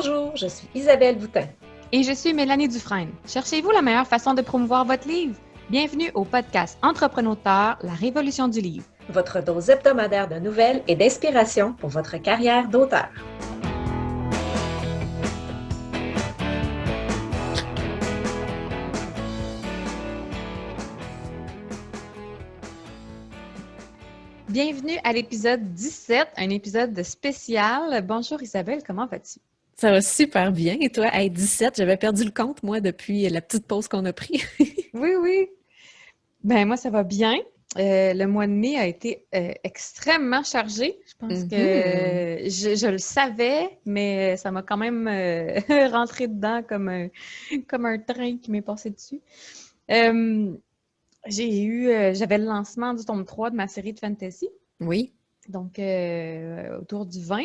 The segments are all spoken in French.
Bonjour, je suis Isabelle Boutin. Et je suis Mélanie Dufresne. Cherchez-vous la meilleure façon de promouvoir votre livre? Bienvenue au podcast Entrepreneur, la révolution du livre. Votre dose hebdomadaire de nouvelles et d'inspiration pour votre carrière d'auteur. Bienvenue à l'épisode 17, un épisode spécial. Bonjour Isabelle, comment vas-tu? Ça va super bien. Et toi, à 17, j'avais perdu le compte, moi, depuis la petite pause qu'on a pris. Oui. Ben moi, ça va bien. Le mois de mai a été extrêmement chargé. Je pense que je le savais, mais ça m'a quand même rentré dedans comme un train qui m'est passé dessus. J'avais le lancement du tome 3 de ma série de fantasy. Oui. Donc, autour du 20.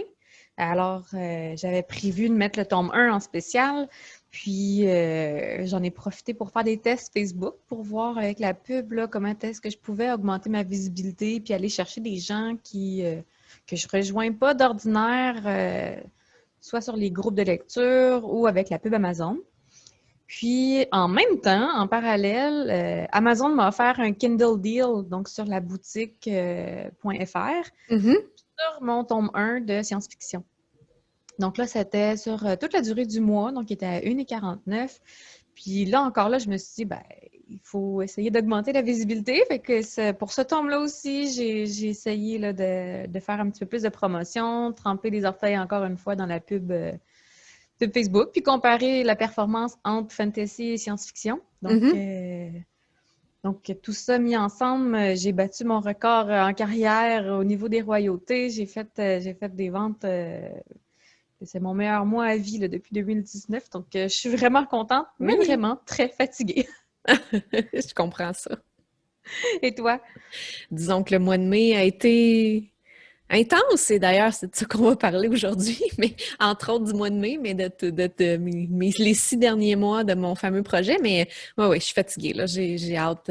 Alors, j'avais prévu de mettre le tome 1 en spécial. Puis, j'en ai profité pour faire des tests Facebook pour voir avec la pub là, comment est-ce que je pouvais augmenter ma visibilité puis aller chercher des gens que je ne rejoins pas d'ordinaire, soit sur les groupes de lecture ou avec la pub Amazon. Puis, en même temps, en parallèle, Amazon m'a offert un Kindle Deal, donc sur la boutique.fr, sur mon tome 1 de science-fiction. Donc là, c'était sur toute la durée du mois, donc il était à 1,49 $. Puis là, encore là, je me suis dit, il faut essayer d'augmenter la visibilité. Fait que pour ce tome-là aussi, j'ai essayé là, de faire un petit peu plus de promotion, tremper les orteils encore une fois dans la pub Facebook, puis comparer la performance entre fantasy et science-fiction. Donc, tout ça mis ensemble, j'ai battu mon record en carrière au niveau des royautés. J'ai fait des ventes. C'est mon meilleur mois à vie là, depuis 2019. Donc, je suis vraiment contente, mais vraiment très fatiguée. Je comprends ça. Et toi? Disons que le mois de mai a été intense, et d'ailleurs, c'est de ça qu'on va parler aujourd'hui, mais entre autres du mois de mai, mais les 6 derniers mois de mon fameux projet. Mais oui, je suis fatiguée. Là. J'ai hâte,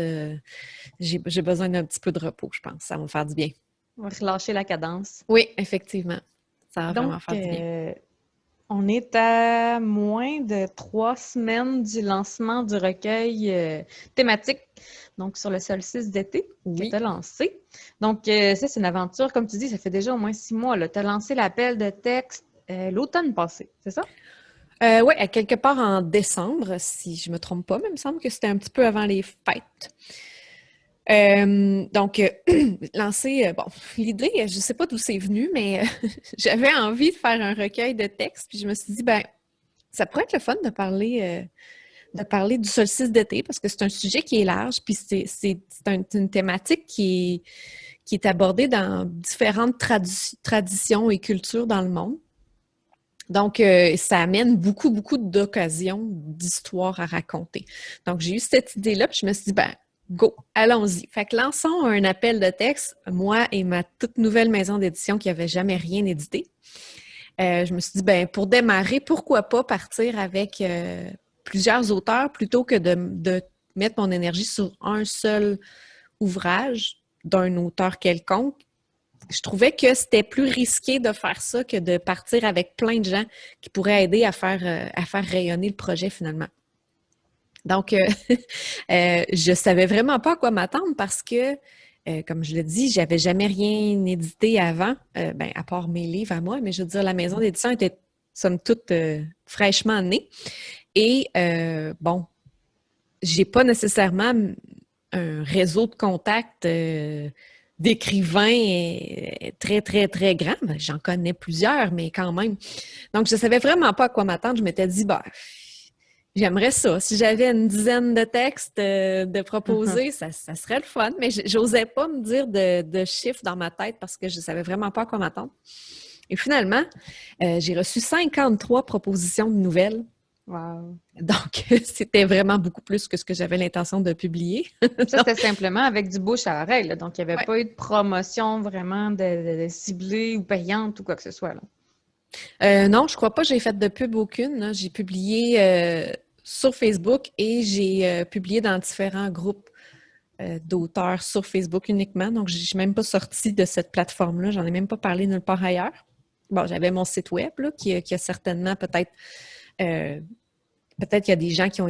j'ai besoin d'un petit peu de repos, je pense. Ça va me faire du bien. On va relâcher la cadence. Oui, effectivement. Ça va vraiment Donc, faire du bien. on est à moins de 3 semaines du lancement du recueil thématique, donc sur le solstice d'été que tu as lancé. Donc, ça, c'est une aventure, comme tu dis, ça fait déjà au moins 6 mois. Tu as lancé l'appel de texte l'automne passé, c'est ça? Oui, à quelque part en décembre, si je ne me trompe pas, mais il me semble que c'était un petit peu avant les fêtes. Lancer, l'idée, je ne sais pas d'où c'est venu, mais j'avais envie de faire un recueil de textes, puis je me suis dit, ça pourrait être le fun de parler du solstice d'été, parce que c'est un sujet qui est large, puis c'est une thématique qui est abordée dans différentes traditions et cultures dans le monde. Donc, ça amène beaucoup, beaucoup d'occasions, d'histoires à raconter. Donc, j'ai eu cette idée-là, puis je me suis dit, go, allons-y. Fait que lançons un appel de texte, moi et ma toute nouvelle maison d'édition qui n'avait jamais rien édité. Je me suis dit, pour démarrer, pourquoi pas partir avec plusieurs auteurs plutôt que de mettre mon énergie sur un seul ouvrage d'un auteur quelconque. Je trouvais que c'était plus risqué de faire ça que de partir avec plein de gens qui pourraient aider à faire rayonner le projet finalement. Donc, je savais vraiment pas à quoi m'attendre parce que, comme je l'ai dit, j'avais jamais rien édité avant, à part mes livres à moi, mais je veux dire, la maison d'édition était, somme toute, fraîchement née. Et, j'ai pas nécessairement un réseau de contacts d'écrivains très, très, très grand. J'en connais plusieurs, mais quand même. Donc, je savais vraiment pas à quoi m'attendre. Je m'étais dit, j'aimerais ça. Si j'avais une dizaine de textes de proposer, ça serait le fun. Mais j'osais pas me dire de chiffres dans ma tête parce que je savais vraiment pas à quoi m'attendre. Et finalement, j'ai reçu 53 propositions de nouvelles. Wow! Donc, c'était vraiment beaucoup plus que ce que j'avais l'intention de publier. Ça, c'était simplement avec du bouche à oreille. Là. Donc, il n'y avait pas eu de promotion vraiment de ciblée ou payante ou quoi que ce soit. Là. Non, je crois pas que j'ai fait de pub aucune. Là. J'ai publié sur Facebook et j'ai publié dans différents groupes d'auteurs sur Facebook uniquement. Donc, je ne suis même pas sortie de cette plateforme-là. J'en ai même pas parlé nulle part ailleurs. bon, j'avais mon site web là, qui a certainement peut-être peut-être qu'il y a des gens qui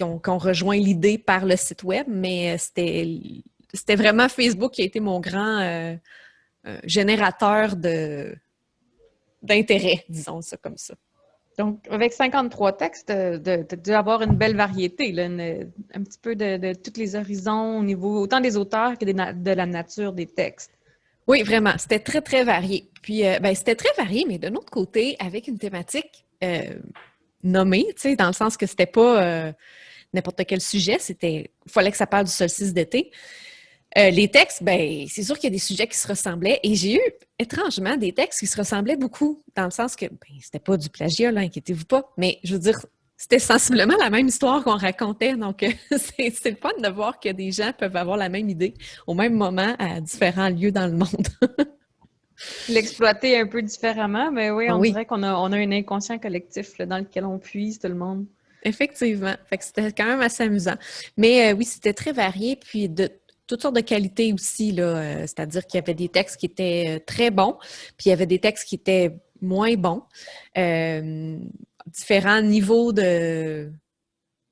ont rejoint l'idée par le site web, mais c'était vraiment Facebook qui a été mon grand générateur d'intérêt, disons ça comme ça. Donc, avec 53 textes, tu as dû avoir une belle variété, là, un petit peu de tous les horizons au niveau autant des auteurs que de la nature des textes. Oui, vraiment. C'était très, très varié. Puis, c'était très varié, mais d'un autre côté, avec une thématique nommée, tu sais, dans le sens que c'était pas n'importe quel sujet, il fallait que ça parle du solstice d'été. Les textes, c'est sûr qu'il y a des sujets qui se ressemblaient et j'ai eu étrangement des textes qui se ressemblaient beaucoup, dans le sens que c'était pas du plagiat, là, inquiétez-vous pas, mais je veux dire, c'était sensiblement la même histoire qu'on racontait. Donc, c'est le fun de voir que des gens peuvent avoir la même idée au même moment à différents lieux dans le monde. L'exploiter un peu différemment, mais oui, on Oui, dirait qu'on a un inconscient collectif là, dans lequel on puise tout le monde. effectivement. Fait que c'était quand même assez amusant. Mais oui, c'était très varié, puis de toutes sortes de qualités aussi, là. C'est-à-dire qu'il y avait des textes qui étaient très bons, puis il y avait des textes qui étaient moins bons. Différents niveaux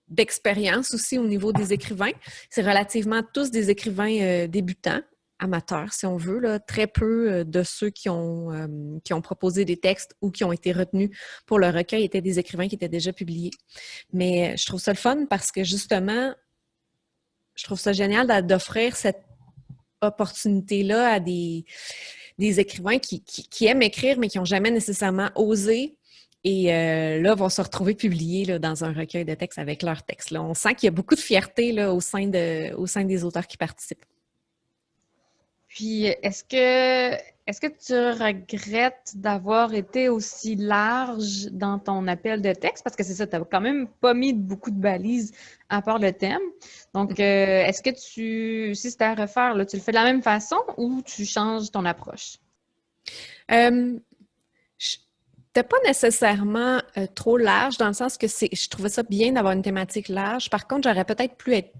d'expérience aussi au niveau des écrivains. C'est relativement tous des écrivains débutants, amateurs, si on veut, là. Très peu de ceux qui ont proposé des textes ou qui ont été retenus pour le recueil étaient des écrivains qui étaient déjà publiés. Mais je trouve ça le fun parce que justement, je trouve ça génial d'offrir cette opportunité-là à des écrivains qui aiment écrire, mais qui n'ont jamais nécessairement osé. Et là, vont se retrouver publiés là, dans un recueil de textes avec leurs textes. Là. On sent qu'il y a beaucoup de fierté là, au sein des auteurs qui participent. Puis, est-ce que tu regrettes d'avoir été aussi large dans ton appel de texte? Parce que c'est ça, tu n'as quand même pas mis beaucoup de balises à part le thème. Donc, est-ce que si c'était à refaire, là, tu le fais de la même façon ou tu changes ton approche? C'était pas nécessairement trop large, dans le sens que je trouvais ça bien d'avoir une thématique large. Par contre, j'aurais peut-être pu être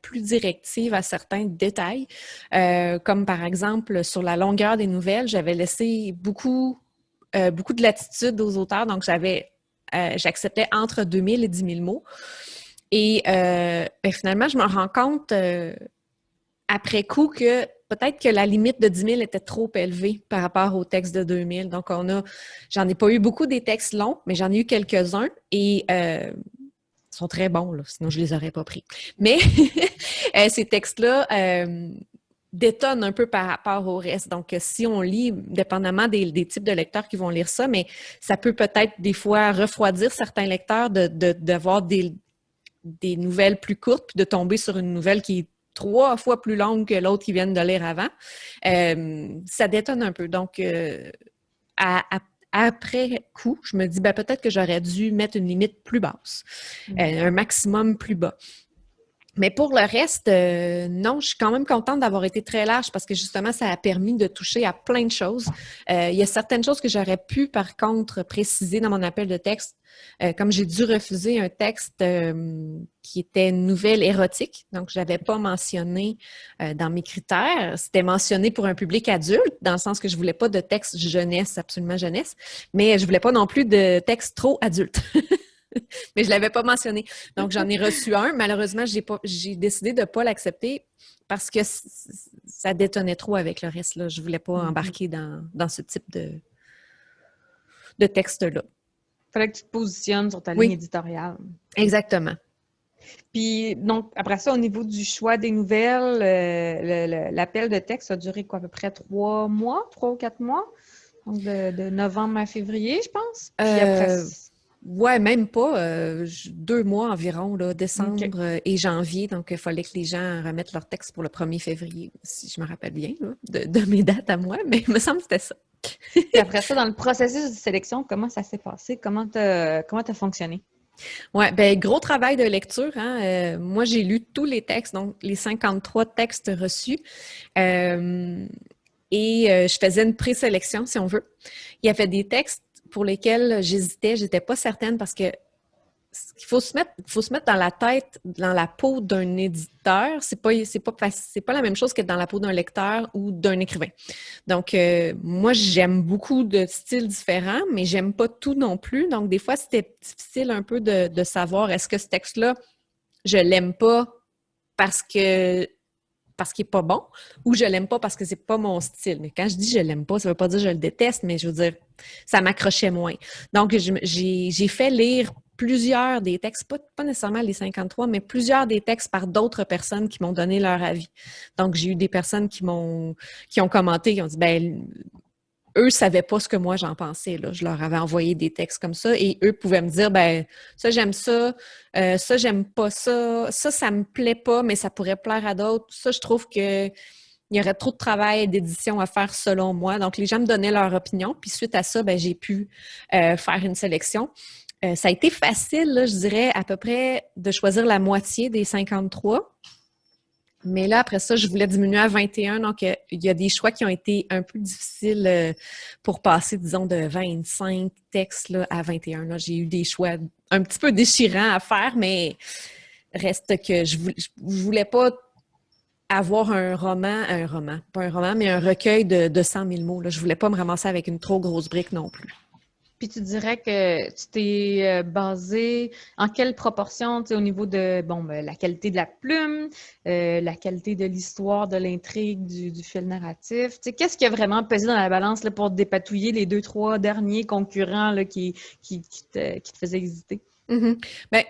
plus directive à certains détails, comme par exemple sur la longueur des nouvelles, j'avais laissé beaucoup de latitude aux auteurs, donc j'acceptais entre 2000 et 10 000 mots. Et finalement, je me rends compte après coup que peut-être que la limite de 10 000 était trop élevée par rapport au texte de 2000. Donc, j'en ai pas eu beaucoup des textes longs, mais j'en ai eu quelques-uns et ils sont très bons, là, sinon je les aurais pas pris. Mais ces textes-là détonnent un peu par rapport au reste. Donc, si on lit, dépendamment des types de lecteurs qui vont lire ça, mais ça peut peut-être des fois refroidir certains lecteurs d'avoir des nouvelles plus courtes puis de tomber sur une nouvelle qui est 3 fois plus longue que l'autre qu'ils viennent de lire avant. Ça détonne un peu. Donc, après coup, je me dis, peut-être que j'aurais dû mettre une limite plus basse, un maximum plus bas. Mais pour le reste, non, je suis quand même contente d'avoir été très large parce que justement, ça a permis de toucher à plein de choses. Il y a certaines choses que j'aurais pu, par contre, préciser dans mon appel de texte, comme j'ai dû refuser un texte qui était une nouvelle érotique, donc je n'avais pas mentionné dans mes critères. C'était mentionné pour un public adulte, dans le sens que je voulais pas de texte jeunesse, absolument jeunesse, mais je voulais pas non plus de texte trop adulte. Mais je ne l'avais pas mentionné. Donc, j'en ai reçu un. Malheureusement, j'ai décidé de ne pas l'accepter parce que ça détonnait trop avec le reste. Là. Je ne voulais pas embarquer dans ce type de texte-là. Il fallait que tu te positionnes sur ta ligne éditoriale. Exactement. Puis, donc, après ça, au niveau du choix des nouvelles, l'appel de texte a duré quoi, à peu près 3 ou 4 mois? Donc, de novembre à février, je pense. Puis après ouais, même pas. 2 mois environ, là, décembre et janvier. Donc, il fallait que les gens remettent leur texte pour le 1er février, si je me rappelle bien, là, de mes dates à moi, mais il me semble que c'était ça. Puis après ça, dans le processus de sélection, comment ça s'est passé? Comment t'as fonctionné? Oui, gros travail de lecture. Hein? Moi, j'ai lu tous les textes, donc les 53 textes reçus. Et je faisais une présélection, si on veut. Il y avait des textes pour lesquels j'hésitais, j'étais pas certaine parce que faut se mettre dans la tête, dans la peau d'un éditeur. C'est pas la même chose que dans la peau d'un lecteur ou d'un écrivain. Donc, moi, j'aime beaucoup de styles différents, mais j'aime pas tout non plus. Donc, des fois, c'était difficile un peu de savoir est-ce que ce texte-là, je l'aime pas parce qu'il est pas bon, ou je l'aime pas parce que c'est pas mon style. Mais quand je dis je l'aime pas, ça veut pas dire que je le déteste, mais je veux dire, ça m'accrochait moins. Donc, j'ai fait lire plusieurs des textes, pas nécessairement les 53, mais plusieurs des textes par d'autres personnes qui m'ont donné leur avis. Donc, j'ai eu des personnes qui ont commenté, qui ont dit, ben eux savaient pas ce que moi j'en pensais, là. Je leur avais envoyé des textes comme ça et eux pouvaient me dire, ben ça j'aime ça, ça j'aime pas ça me plaît pas, mais ça pourrait plaire à d'autres. Ça, je trouve que il y aurait trop de travail et d'édition à faire selon moi. Donc, les gens me donnaient leur opinion, puis suite à ça, ben j'ai pu faire une sélection. Ça a été facile, là, je dirais, à peu près de choisir la moitié des 53. Mais là, après ça, je voulais diminuer à 21. Donc, il y a des choix qui ont été un peu difficiles pour passer, disons, de 25 textes là, à 21. Là, j'ai eu des choix un petit peu déchirants à faire, mais reste que je voulais pas avoir pas un roman, mais un recueil de 100 000 mots. Là. Je voulais pas me ramasser avec une trop grosse brique non plus. Puis tu dirais que tu t'es basé en quelle proportion, tu sais, au niveau de la qualité de la plume, la qualité de l'histoire, de l'intrigue, du fil narratif. Tu sais, qu'est-ce qui a vraiment pesé dans la balance là, pour dépatouiller les 2-3 derniers concurrents là, qui te faisaient hésiter? Mm-hmm. Bien,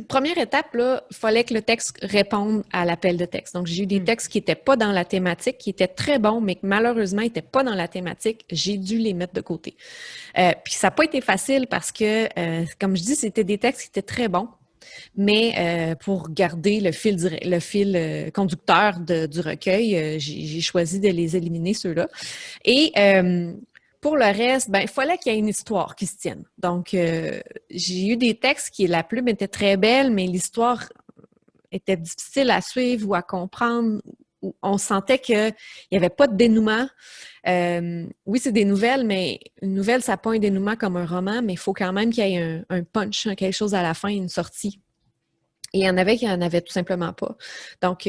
première étape, là, il fallait que le texte réponde à l'appel de texte. Donc, j'ai eu des textes qui n'étaient pas dans la thématique, qui étaient très bons, mais qui malheureusement n'étaient pas dans la thématique. J'ai dû les mettre de côté. Puis ça n'a pas été facile parce que, comme je dis, c'était des textes qui étaient très bons, mais pour garder le fil conducteur du recueil, j'ai choisi de les éliminer, ceux-là. Et pour le reste, ben, il fallait qu'il y ait une histoire qui se tienne. Donc, j'ai eu des textes qui, la plume était très belle, mais l'histoire était difficile à suivre ou à comprendre. On sentait qu'il n'y avait pas de dénouement. Oui, c'est des nouvelles, mais une nouvelle, ça n'a pas un dénouement comme un roman, mais il faut quand même qu'il y ait un punch, quelque chose à la fin, une sortie. Et il y en avait qui n'en avaient tout simplement pas. Donc,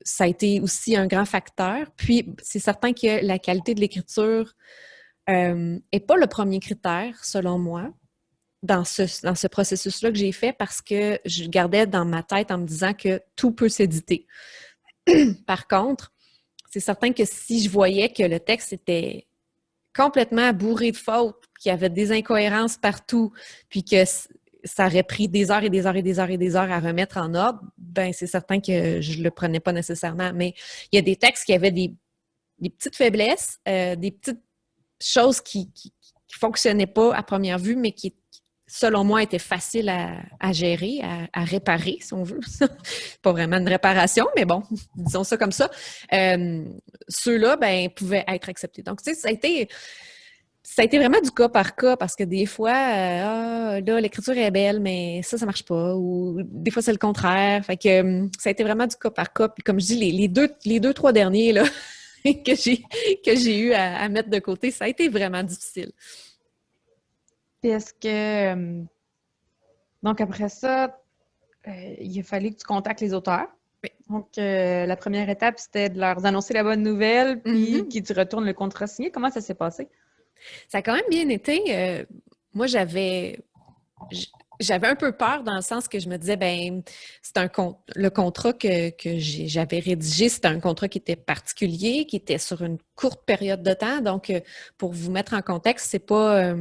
ça a été aussi un grand facteur. Puis, c'est certain que la qualité de l'écriture n'est pas le premier critère, selon moi, dans ce processus-là que j'ai fait parce que je gardais dans ma tête en me disant que tout peut s'éditer. Par contre, c'est certain que si je voyais que le texte était complètement bourré de fautes, qu'il y avait des incohérences partout, puis que ça aurait pris des heures et des heures et des heures et des heures à remettre en ordre, ben c'est certain que je le prenais pas nécessairement. Mais il y a des textes qui avaient des petites faiblesses, des petites choses qui fonctionnaient pas à première vue, mais qui, selon moi, étaient faciles à gérer, à réparer, si on veut. Pas vraiment une réparation, mais bon, disons ça comme ça. Ceux-là, ben, pouvaient être acceptés. Donc, tu sais, ça a été vraiment du cas par cas parce que des fois, là, l'écriture est belle, mais ça marche pas. Ou des fois, c'est le contraire. Fait que ça a été vraiment du cas par cas. Puis comme je dis, les deux, trois derniers, là, que j'ai eu à mettre de côté, ça a été vraiment difficile. Puis est-ce que... donc, après ça, il a fallu que tu contactes les auteurs. Oui. Donc, la première étape, c'était de leur annoncer la bonne nouvelle, puis qu'ils te retournent le contrat signé. Comment ça s'est passé? Ça a quand même bien été. Moi, j'avais un peu peur dans le sens que je me disais, ben, le contrat que j'avais rédigé, c'était un contrat qui était particulier, qui était sur une courte période de temps. Donc, pour vous mettre en contexte, c'est pas...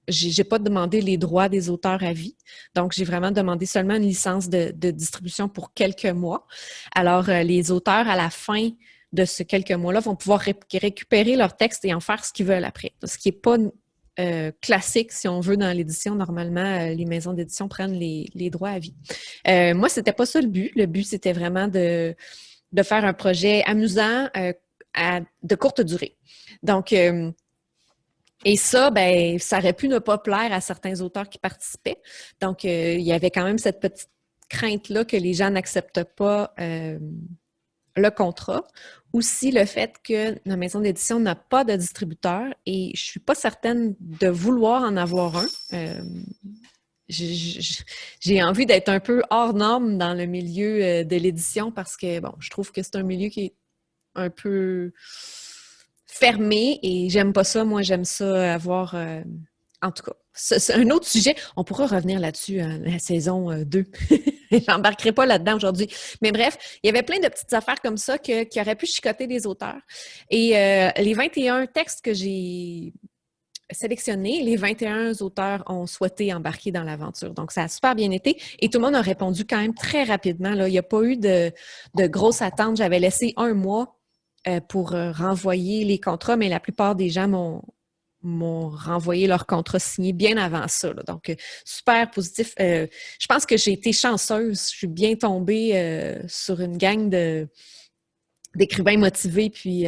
j'ai pas demandé les droits des auteurs à vie. Donc, j'ai vraiment demandé seulement une licence de distribution pour quelques mois. Alors, les auteurs, à la fin de ces quelques mois-là, vont pouvoir récupérer leur texte et en faire ce qu'ils veulent après. Ce qui n'est pas classique, si on veut, dans l'édition. Normalement, les maisons d'édition prennent les droits à vie. Moi, c'était pas ça le but. Le but, c'était vraiment de faire un projet amusant de courte durée. Donc, et ça, ben, ça aurait pu ne pas plaire à certains auteurs qui participaient. Donc, il y avait quand même cette petite crainte-là que les gens n'acceptent pas le contrat. Aussi, le fait que la maison d'édition n'a pas de distributeur et je suis pas certaine de vouloir en avoir un. j'ai envie d'être un peu hors norme dans le milieu de l'édition parce que, bon, je trouve que c'est un milieu qui est un peu fermé et j'aime pas ça. Moi, j'aime ça avoir... en tout cas, c'est un autre sujet. On pourra revenir là-dessus à la saison 2. J'embarquerai pas là-dedans aujourd'hui. Mais bref, il y avait plein de petites affaires comme ça qui auraient pu chicoter des auteurs. Et les 21 textes que j'ai sélectionnés, les 21 auteurs ont souhaité embarquer dans l'aventure. Donc, ça a super bien été. Et tout le monde a répondu quand même très rapidement. Là. Il n'y a pas eu de grosses attentes. J'avais laissé un mois pour renvoyer les contrats, mais la plupart des gens m'ont renvoyé leur contrat signé bien avant ça. Là. Donc, super positif. Je pense que j'ai été chanceuse. Je suis bien tombée sur une gang d'écrivains motivés puis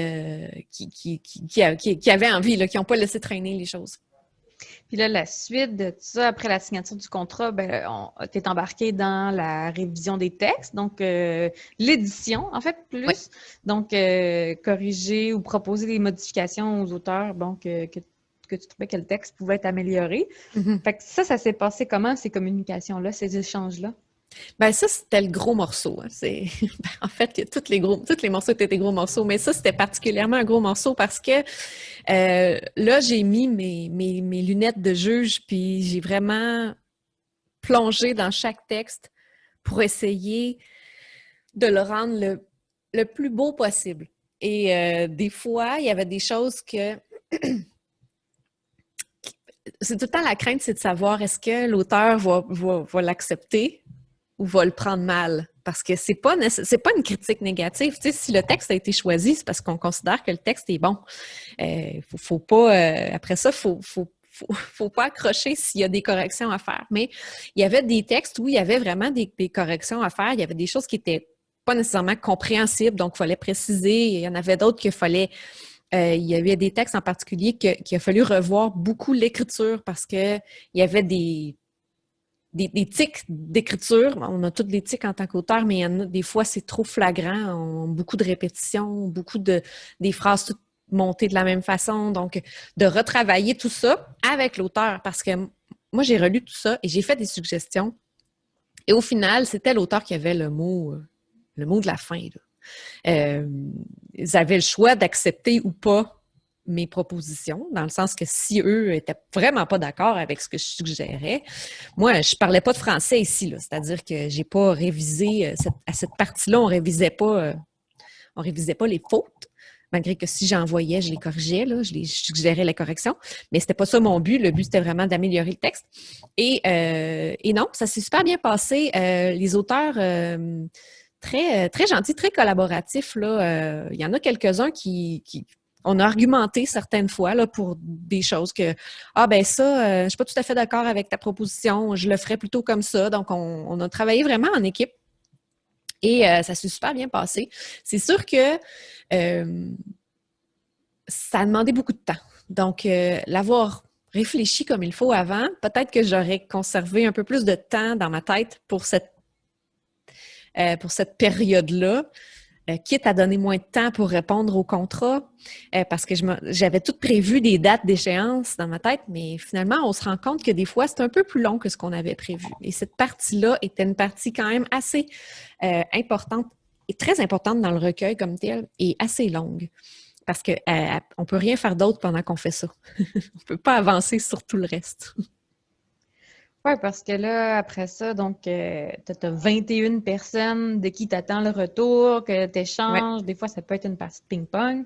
qui avaient envie, là, qui n'ont pas laissé traîner les choses. Puis là, la suite de ça, après la signature du contrat, tu es embarqué dans la révision des textes, donc l'édition, en fait, plus. Oui. Donc, corriger ou proposer des modifications aux auteurs, donc que tu trouvais que le texte pouvait être amélioré. Mm-hmm. Fait que ça s'est passé comment, ces communications-là, ces échanges-là? Ben ça, c'était le gros morceau. Hein. En fait, tous les morceaux étaient des gros morceaux, mais ça, c'était particulièrement un gros morceau parce que là, j'ai mis mes lunettes de juge, puis j'ai vraiment plongé dans chaque texte pour essayer de le rendre le plus beau possible. Et des fois, il y avait des choses que... C'est tout le temps la crainte, c'est de savoir est-ce que l'auteur va l'accepter ou va le prendre mal. Parce que c'est pas une critique négative. Tu sais, si le texte a été choisi, c'est parce qu'on considère que le texte est bon. Faut pas... après ça, faut pas accrocher s'il y a des corrections à faire. Mais il y avait des textes où il y avait vraiment des corrections à faire. Il y avait des choses qui étaient pas nécessairement compréhensibles, donc il fallait préciser. Il y en avait d'autres qu'il fallait... il y avait des textes en particulier qu'il a fallu revoir beaucoup l'écriture parce qu'il y avait des tics d'écriture. On a toutes des tics en tant qu'auteur, mais il y en a des fois, c'est trop flagrant. On a beaucoup de répétitions, des phrases toutes montées de la même façon. Donc, de retravailler tout ça avec l'auteur parce que moi, j'ai relu tout ça et j'ai fait des suggestions. Et au final, c'était l'auteur qui avait le mot de la fin, là. Ils avaient le choix d'accepter ou pas mes propositions, dans le sens que si eux étaient vraiment pas d'accord avec ce que je suggérais, moi, je parlais pas de français ici, là, c'est-à-dire que j'ai pas révisé à cette partie-là, on révisait pas les fautes, malgré que si j'envoyais, je les corrigeais, là, je suggérais les corrections, mais c'était pas ça mon but. Le but, c'était vraiment d'améliorer le texte. Et non, ça s'est super bien passé. Les auteurs très, très gentils, très collaboratifs, là. Il y en a quelques-uns on a argumenté certaines fois là, pour des choses que je ne suis pas tout à fait d'accord avec ta proposition, je le ferais plutôt comme ça. Donc, on a travaillé vraiment en équipe et ça s'est super bien passé. C'est sûr que ça a demandé beaucoup de temps. Donc, l'avoir réfléchi comme il faut avant, peut-être que j'aurais conservé un peu plus de temps dans ma tête pour cette période-là. Quitte à donner moins de temps pour répondre au contrat, parce que j'avais tout prévu des dates d'échéance dans ma tête, mais finalement, on se rend compte que des fois, c'est un peu plus long que ce qu'on avait prévu. Et cette partie-là était une partie quand même assez importante et très importante dans le recueil comme tel et assez longue. Parce qu'on ne peut rien faire d'autre pendant qu'on fait ça. On ne peut pas avancer sur tout le reste. Oui, parce que là, après ça, donc, tu as 21 personnes de qui tu attends le retour, que tu échanges. Ouais. Des fois, ça peut être une partie de ping-pong.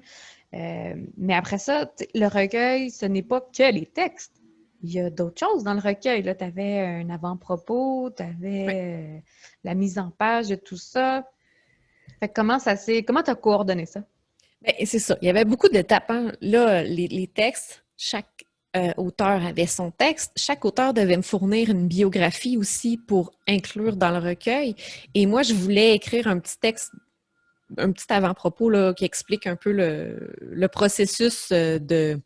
Mais après ça, le recueil, ce n'est pas que les textes. Il y a d'autres choses dans le recueil. Tu avais un avant-propos, tu avais la mise en page de tout ça. Fait que comment tu as coordonné ça? Bien, c'est ça. Il y avait beaucoup d'étapes. Hein. Là, les textes, chaque auteur avait son texte. Chaque auteur devait me fournir une biographie aussi pour inclure dans le recueil. Et moi, je voulais écrire un petit texte, un petit avant-propos là, qui explique un peu le processus de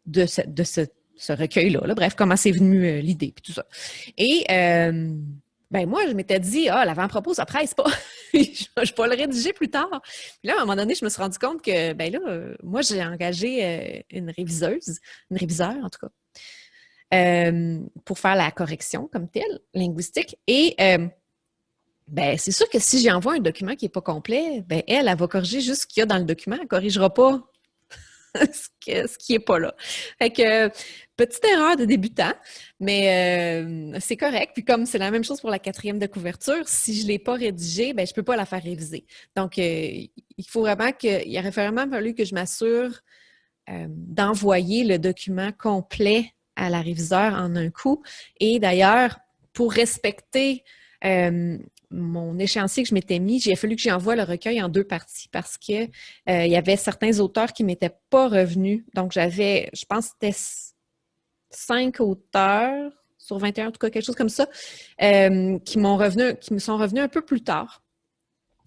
ce recueil-là. Là. Bref, comment c'est venu l'idée, puis tout ça. Et moi, je m'étais dit, l'avant-propos, ça presse pas. Je vais le rédiger plus tard. Puis là, à un moment donné, je me suis rendu compte que, moi, j'ai engagé une réviseur, en tout cas, pour faire la correction comme telle, linguistique. Et ben, c'est sûr que si j'y envoie un document qui n'est pas complet, ben, elle va corriger juste ce qu'il y a dans le document. Elle ne corrigera pas ce qui n'est pas là. Fait que, petite erreur de débutant, mais c'est correct. Puis comme c'est la même chose pour la 4e de couverture, si je ne l'ai pas rédigée, ben, je ne peux pas la faire réviser. Donc, il faut vraiment il aurait vraiment fallu que je m'assure d'envoyer le document complet à la réviseur en un coup. Et d'ailleurs, pour respecter mon échéancier que je m'étais mis, il a fallu que j'envoie le recueil en 2 parties parce que il y avait certains auteurs qui ne m'étaient pas revenus. Donc, j'avais, je pense que c'était 5 auteurs sur 21, en tout cas, quelque chose comme ça, qui me sont revenus un peu plus tard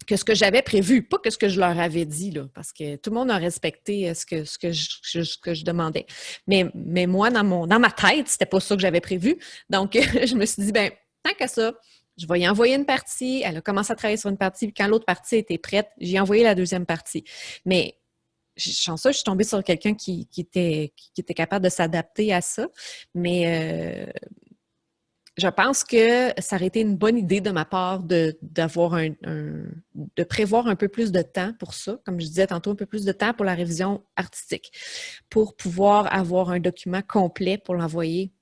que ce que j'avais prévu, pas que ce que je leur avais dit, là, parce que tout le monde a respecté ce que je demandais. Mais moi, dans ma tête, c'était pas ça que j'avais prévu. Donc, je me suis dit, ben tant qu'à ça, je vais y envoyer une partie. Elle a commencé à travailler sur une partie, puis quand l'autre partie était prête, j'ai envoyé la 2e partie. Mais chanceuse, je suis tombée sur quelqu'un qui était capable de s'adapter à ça. Mais je pense que ça aurait été une bonne idée de ma part de prévoir un peu plus de temps pour ça, comme je disais tantôt, un peu plus de temps pour la révision artistique, pour pouvoir avoir un document complet pour l'envoyer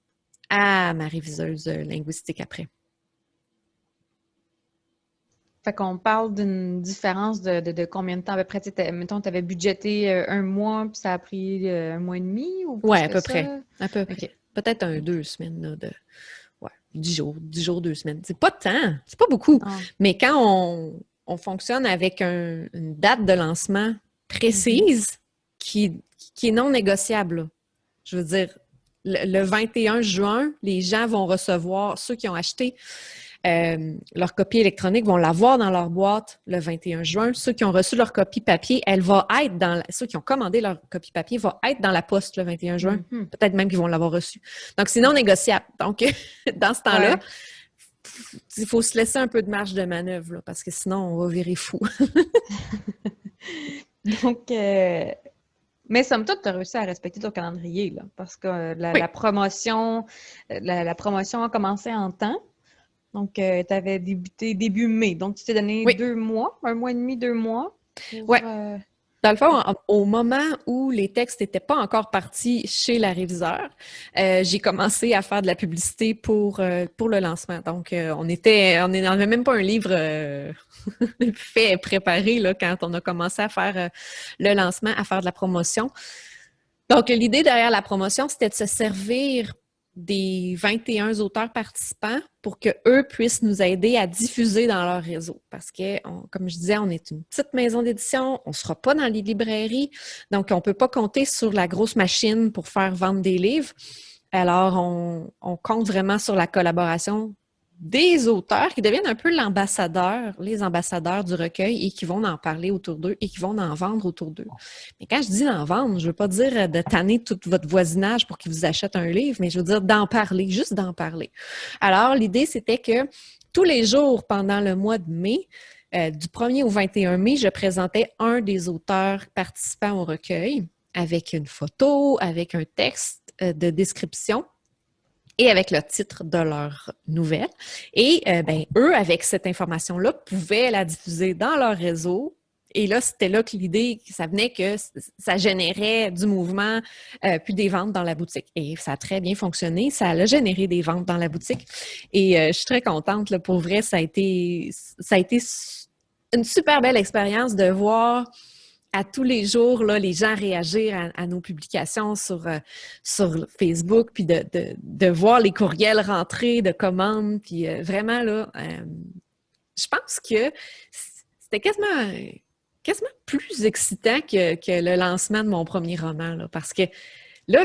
à ma réviseuse linguistique après. Fait qu'on parle d'une différence de combien de temps à peu près? Mettons, tu avais budgété 1 mois, puis ça a pris 1 mois et demi ou plus Oui, à que peu ça? près. À peu près. Okay. Peut-être 2 semaines là, 10 jours, 2 semaines. C'est pas de temps, c'est pas beaucoup. Oh. Mais quand on fonctionne avec une date de lancement précise qui est non négociable, là. Je veux dire, le 21 juin, les gens vont recevoir, ceux qui ont acheté leur copie électronique vont l'avoir dans leur boîte le 21 juin. Ceux qui ont reçu leur copie papier, elle va être ceux qui ont commandé leur copie papier vont être dans la poste le 21 juin. Mm-hmm. Peut-être même qu'ils vont l'avoir reçu. Donc, c'est non négociable. Donc, dans ce temps-là, il faut se laisser un peu de marge de manœuvre, là, parce que sinon, on va virer fou. Donc, mais somme toute, tu as réussi à respecter ton calendrier, là, parce que la promotion a commencé en temps. Donc, tu avais débuté début mai. Donc, tu t'es donné 2 mois, 1 mois et demi, 2 mois. Oui. Dans le fond, au moment où les textes n'étaient pas encore partis chez la réviseur, j'ai commencé à faire de la publicité pour le lancement. Donc, on n'avait même pas un livre fait, préparé là, quand on a commencé à faire le lancement, à faire de la promotion. Donc, l'idée derrière la promotion, c'était de se servir des 21 auteurs participants pour qu'eux puissent nous aider à diffuser dans leur réseau. Parce que, comme je disais, on est une petite maison d'édition, on ne sera pas dans les librairies, donc on ne peut pas compter sur la grosse machine pour faire vendre des livres. Alors, on compte vraiment sur la collaboration des auteurs qui deviennent un peu les ambassadeurs du recueil et qui vont en parler autour d'eux et qui vont en vendre autour d'eux. Mais quand je dis d'en vendre, je ne veux pas dire de tanner tout votre voisinage pour qu'ils vous achètent un livre, mais je veux dire d'en parler, juste d'en parler. Alors, l'idée, c'était que tous les jours pendant le mois de mai, du 1er au 21 mai, je présentais un des auteurs participants au recueil avec une photo, avec un texte de description et avec le titre de leur nouvelle. Et eux, avec cette information-là, pouvaient la diffuser dans leur réseau. Et là, c'était là que l'idée, ça venait que ça générait du mouvement, puis des ventes dans la boutique. Et ça a très bien fonctionné. Ça a généré des ventes dans la boutique. Et je suis très contente. Là, pour vrai, ça a été une super belle expérience de voir à tous les jours, là, les gens réagir à nos publications sur Facebook, puis de voir les courriels rentrer de commandes, puis vraiment, là, je pense que c'était quasiment plus excitant que le lancement de mon premier roman, là, parce que là,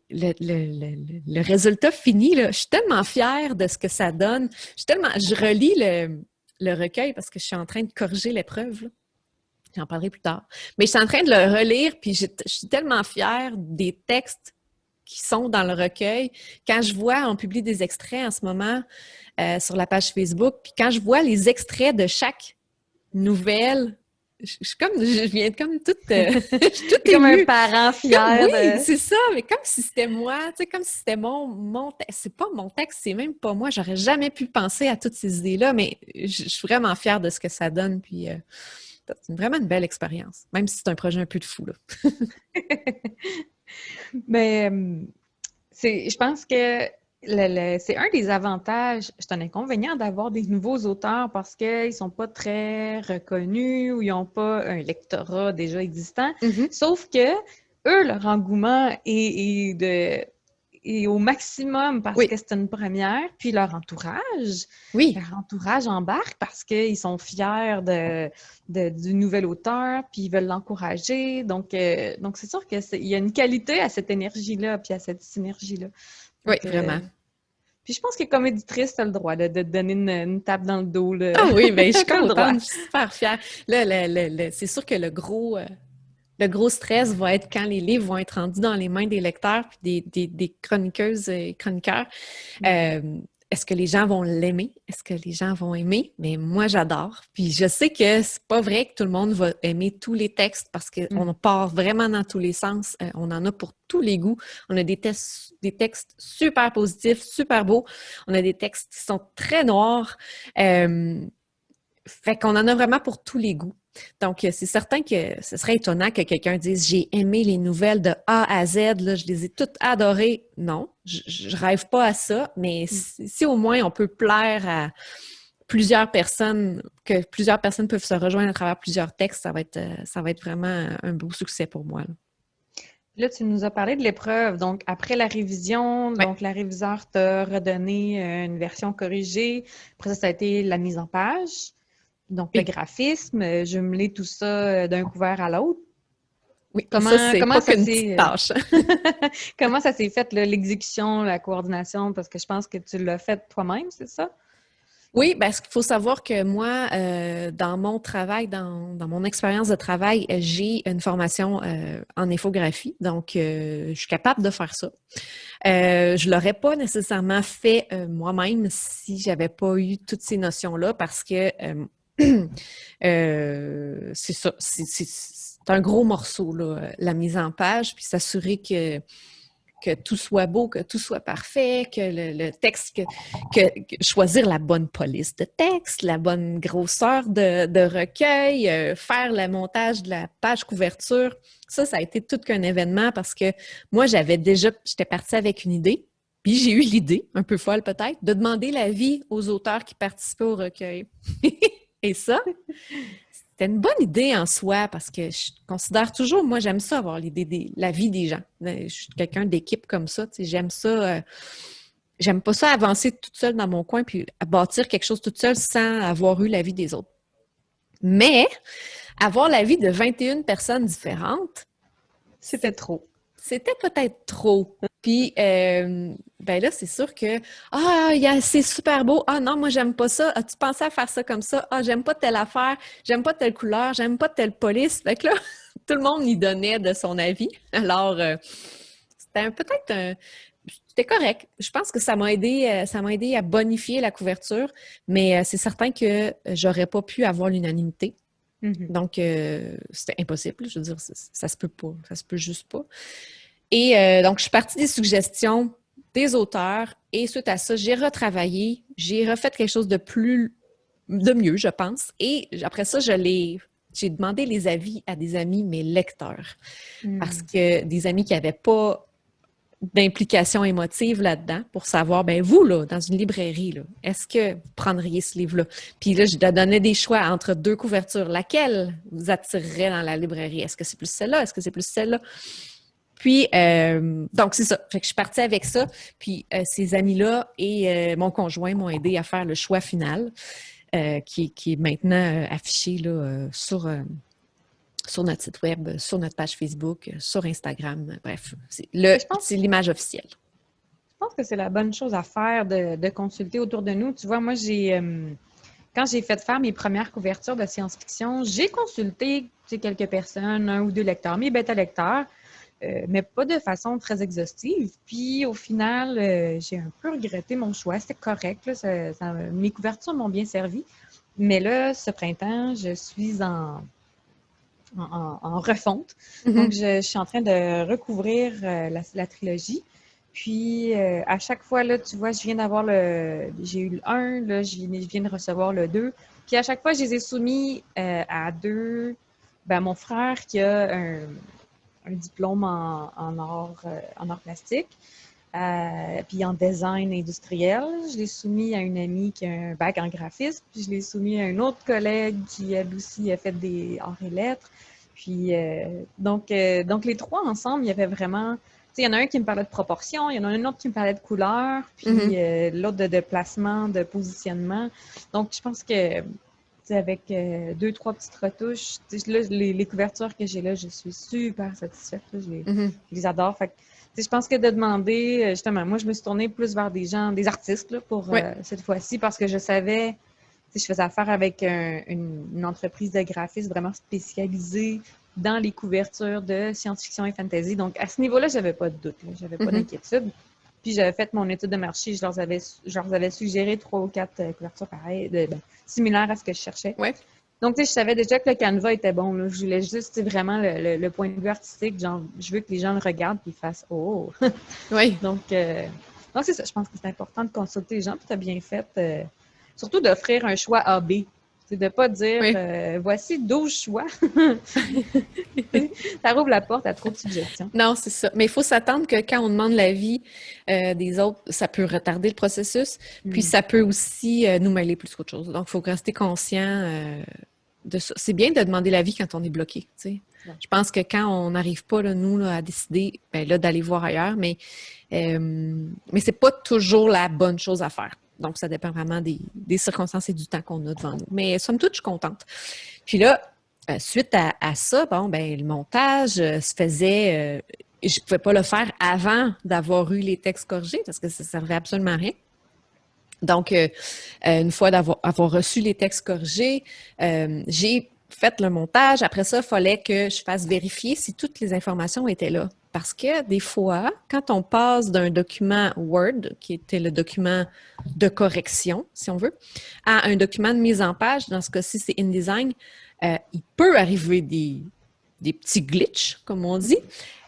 le résultat fini, là, je suis tellement fière de ce que ça donne. Je relis le recueil parce que je suis en train de corriger l'épreuve, là. J'en parlerai plus tard. Mais je suis en train de le relire, puis je suis tellement fière des textes qui sont dans le recueil. Quand je vois, on publie des extraits en ce moment sur la page Facebook, puis quand je vois les extraits de chaque nouvelle je viens comme toute, je suis toute Comme un émue. parent fier Oui, de... c'est ça, mais comme si c'était moi, tu sais, comme si c'était mon texte. C'est pas mon texte, c'est même pas moi. J'aurais jamais pu penser à toutes ces idées-là, mais je suis vraiment fière de ce que ça donne, puis c'est vraiment une belle expérience, même si c'est un projet un peu de fou, là. Mais je pense que c'est un des avantages, c'est un inconvénient d'avoir des nouveaux auteurs parce qu'ils ne sont pas très reconnus ou ils n'ont pas un lectorat déjà existant. Mhm. Sauf que eux, leur engouement est au maximum parce Oui, que c'est une première, puis oui, leur entourage embarque parce qu'ils sont fiers du nouvel auteur, puis ils veulent l'encourager. Donc c'est sûr qu'il y a une qualité à cette énergie-là, puis à cette synergie-là. oui, Donc, vraiment. puis je pense que comme éditrice, tu as le droit là, de te donner une tape dans le dos. Là. Ah oui, ben je suis T'as le droit. contente, je suis super fière. Là, c'est sûr que le gros stress va être quand les livres vont être rendus dans les mains des lecteurs puis des chroniqueuses et chroniqueurs. Euh, Est-ce que les gens vont l'aimer? Est-ce que les gens vont aimer? Mais moi, j'adore. Puis je sais que c'est pas vrai que tout le monde va aimer tous les textes parce qu'on part vraiment dans tous les sens. On en a pour tous les goûts. On a des textes super positifs, super beaux. On a des textes qui sont très noirs. Fait qu'on en a vraiment pour tous les goûts. Donc, c'est certain que ce serait étonnant que quelqu'un dise j'ai aimé les nouvelles de A à Z, là, je les ai toutes adorées. Non, je rêve pas à ça, mais si au moins on peut plaire à plusieurs personnes, que plusieurs personnes peuvent se rejoindre à travers plusieurs textes, ça va être vraiment un beau succès pour moi, là. Là, tu nous as parlé de l'épreuve. Donc, après la révision, Ouais. donc la réviseur t'a redonné une version corrigée. Après ça a été la mise en page. Donc, le Oui, graphisme, jumeler tout ça d'un couvert à l'autre. oui. Et ça, c'est Comment pas ça qu'une petite s'est tâche. comment ça s'est fait, là, l'exécution, la coordination? Parce que je pense que tu l'as fait toi-même, c'est ça? Oui, parce qu'il faut savoir que moi, dans mon travail, dans mon expérience de travail, j'ai une formation en infographie, donc je suis capable de faire ça. Je l'aurais pas nécessairement fait moi-même si j'avais pas eu toutes ces notions-là, parce que c'est ça, c'est un gros morceau, là, la mise en page, puis s'assurer que tout soit beau, que tout soit parfait, que le texte, choisir la bonne police de texte, la bonne grosseur de recueil, faire le montage de la page couverture. Ça a été tout qu'un événement parce que moi, j'étais partie avec une idée, puis j'ai eu l'idée, un peu folle peut-être, de demander l'avis aux auteurs qui participaient au recueil. Et ça, c'était une bonne idée en soi parce que je considère toujours, moi, j'aime ça avoir l'avis des gens. Je suis quelqu'un d'équipe comme ça, tu sais, j'aime ça. J'aime pas ça avancer toute seule dans mon coin puis bâtir quelque chose toute seule sans avoir eu l'avis des autres. Mais avoir l'avis de 21 personnes différentes, C'était trop. c'était peut-être trop. Puis, ben là, c'est sûr que, c'est super beau. Ah non, moi, j'aime pas ça. As-tu pensé à faire ça comme ça? Ah, j'aime pas telle affaire. J'aime pas telle couleur. J'aime pas telle police. Fait que là, tout le monde y donnait de son avis. Alors, c'était correct. Je pense que ça m'a aidé à bonifier la couverture, mais c'est certain que j'aurais pas pu avoir l'unanimité. Donc, c'était impossible. Je veux dire, ça se peut pas. Ça se peut juste pas. Et donc, je suis partie des suggestions des auteurs et suite à ça, j'ai retravaillé, j'ai refait quelque chose de mieux, je pense. Et après ça, j'ai demandé les avis à des amis, mes lecteurs. Parce que des amis qui n'avaient pas d'implication émotive là-dedans pour savoir, ben vous, là, dans une librairie, là, est-ce que vous prendriez ce livre-là? Puis là, je leur donnais des choix entre deux couvertures. Laquelle vous attirerait dans la librairie? Est-ce que c'est plus celle-là? Est-ce que c'est plus celle-là? Puis, donc, c'est ça. Fait que je suis partie avec ça. Puis, ces amis-là et mon conjoint m'ont aidé à faire le choix final qui est maintenant affiché là, sur notre site web, sur notre page Facebook, sur Instagram. Bref, c'est l'image officielle. Je pense que c'est la bonne chose à faire de consulter autour de nous. Tu vois, moi, quand j'ai fait faire mes premières couvertures de science-fiction, j'ai consulté quelques personnes, un ou deux lecteurs, mes bêta-lecteurs, mais pas de façon très exhaustive. Puis au final, j'ai un peu regretté mon choix. C'était correct, là, mes couvertures m'ont bien servi. Mais là, ce printemps, je suis en refonte. Mhm. Donc, je suis en train de recouvrir la trilogie. Puis, à chaque fois, là, tu vois, j'ai eu le 1, là, je viens de recevoir le 2. Puis, à chaque fois, je les ai soumis à deux. Ben, mon frère qui a un diplôme en art plastique, puis en design industriel. Je l'ai soumis à une amie qui a un bac en graphisme, puis je l'ai soumis à un autre collègue qui, elle aussi, a fait des arts et lettres. Puis, donc, les trois ensemble, il y avait vraiment... Tu sais, il y en a un qui me parlait de proportion, il y en a un autre qui me parlait de couleur, puis Mhm. l'autre de placement, de positionnement. Donc, je pense que avec deux, trois petites retouches. Là, les couvertures que j'ai là, je suis super satisfaite. Là, Mhm. je les adore. Fait que, je pense que de demander, justement, moi, je me suis tournée plus vers des gens, des artistes là, pour Ouais. cette fois-ci parce que je savais, je faisais affaire avec une entreprise de graphisme vraiment spécialisée dans les couvertures de science-fiction et fantasy. Donc, à ce niveau-là, j'avais pas de doute, j'avais pas Mhm. d'inquiétude. Puis j'avais fait mon étude de marché, je leur avais suggéré 3 ou 4 couvertures pareilles, similaires à ce que je cherchais. Ouais. Donc, tu sais, je savais déjà que le canevas était bon. Là. Je voulais juste vraiment le point de vue artistique. Genre, je veux que les gens le regardent et fassent Oh! Oui. Donc, c'est ça. Je pense que c'est important de consulter les gens. Puis, tu as bien fait. Surtout d'offrir un choix A-B. C'est de ne pas dire Oui. voici 12 choix. Ça rouvre la porte à trop de suggestions. Non, c'est ça. Mais il faut s'attendre que quand on demande l'avis des autres, ça peut retarder le processus, puis ça peut aussi nous mêler plus qu'autre chose. Donc, il faut rester conscient de ça. C'est bien de demander l'avis quand on est bloqué, tu sais. Ouais. Je pense que quand on n'arrive pas, là, nous, là, à décider, ben, là, d'aller voir ailleurs, mais c'est pas toujours la bonne chose à faire. Donc, ça dépend vraiment des circonstances et du temps qu'on a devant nous. Mais somme toute, je suis contente. Puis là, suite à ça, bon, ben, le montage se faisait. Je ne pouvais pas le faire avant d'avoir eu les textes corrigés parce que ça ne servait absolument à rien. Donc, une fois avoir reçu les textes corrigés, j'ai fait le montage. Après ça, il fallait que je fasse vérifier si toutes les informations étaient là. Parce que des fois, quand on passe d'un document Word, qui était le document de correction, si on veut, à un document de mise en page, dans ce cas-ci, c'est InDesign, il peut arriver des petits glitches, comme on dit,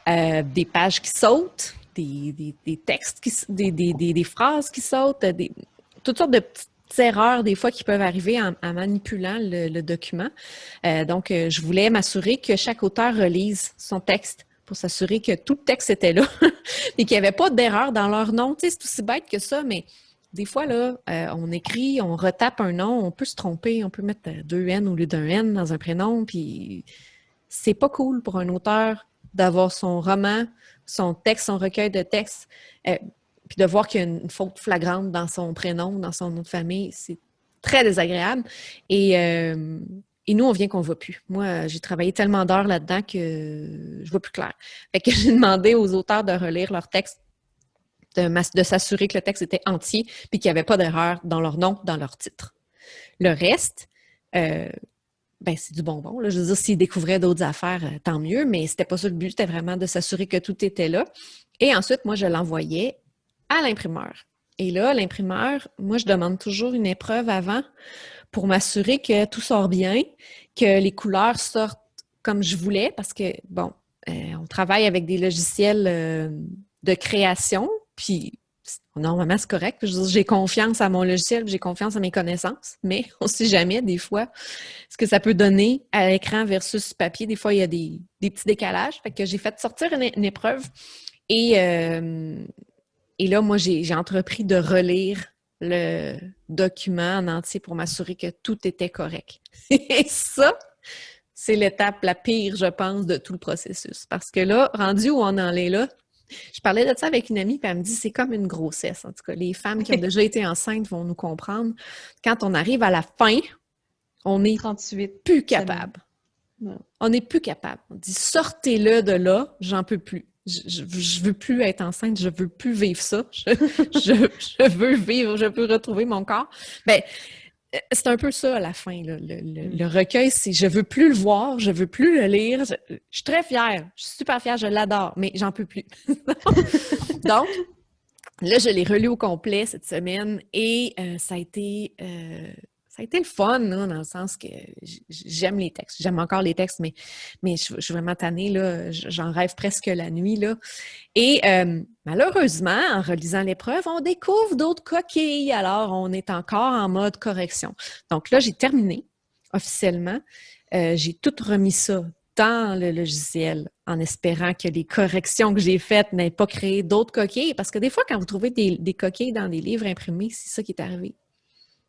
des pages qui sautent, des textes, des phrases qui sautent, toutes sortes de petites erreurs des fois qui peuvent arriver en manipulant le document. Donc, je voulais m'assurer que chaque auteur relise son texte pour s'assurer que tout le texte était là et qu'il n'y avait pas d'erreur dans leur nom. Tu sais, c'est aussi bête que ça, mais des fois, là, on écrit, on retape un nom, on peut se tromper, on peut mettre 2 N au lieu d'un N dans un prénom, puis c'est pas cool pour un auteur d'avoir son roman, son texte, son recueil de textes, puis de voir qu'il y a une faute flagrante dans son prénom, dans son nom de famille. C'est très désagréable. Et nous, on vient qu'on ne voit plus. Moi, j'ai travaillé tellement d'heures là-dedans que je vois plus clair. Fait que j'ai demandé aux auteurs de relire leur texte, de s'assurer que le texte était entier puis qu'il n'y avait pas d'erreur dans leur nom, dans leur titre. Le reste, ben, c'est du bonbon. Là. Je veux dire, s'ils découvraient d'autres affaires, tant mieux, mais c'était pas ça le but. C'était vraiment de s'assurer que tout était là. Et ensuite, moi, je l'envoyais à l'imprimeur. Et là, l'imprimeur, moi, je demande toujours une épreuve avant pour m'assurer que tout sort bien, que les couleurs sortent comme je voulais, parce que, bon, on travaille avec des logiciels de création, puis normalement, c'est correct. Je veux dire, j'ai confiance à mon logiciel, j'ai confiance à mes connaissances, mais on ne sait jamais, des fois, ce que ça peut donner à l'écran versus papier. Des fois, il y a des petits décalages. Fait que j'ai fait sortir une épreuve et là, moi, j'ai entrepris de relire le document en entier pour m'assurer que tout était correct. Et ça, c'est l'étape la pire, je pense, de tout le processus. Parce que là, rendu où on en est là, je parlais de ça avec une amie, puis elle me dit c'est comme une grossesse. En tout cas, les femmes qui ont déjà été enceintes vont nous comprendre. Quand on arrive à la fin, on n'est 38 plus capable. Non. On n'est plus capable. On dit sortez-le de là, j'en peux plus. Je veux plus être enceinte, je veux plus vivre ça. Je veux vivre, je veux retrouver mon corps. Ben, c'est un peu ça à la fin. Là. Le recueil, c'est je veux plus le voir, je veux plus le lire. Je suis très fière, je suis super fière, je l'adore, mais j'en peux plus. Donc, là, je l'ai relu au complet cette semaine et ça a été Ça a été le fun, là, dans le sens que j'aime les textes. J'aime encore les textes, mais je suis vraiment tannée, là. J'en rêve presque la nuit, là. Et malheureusement, en relisant l'épreuve, on découvre d'autres coquilles. Alors, on est encore en mode correction. Donc là, j'ai terminé officiellement. J'ai tout remis ça dans le logiciel en espérant que les corrections que j'ai faites n'aient pas créé d'autres coquilles. Parce que des fois, quand vous trouvez des coquilles dans des livres imprimés, c'est ça qui est arrivé.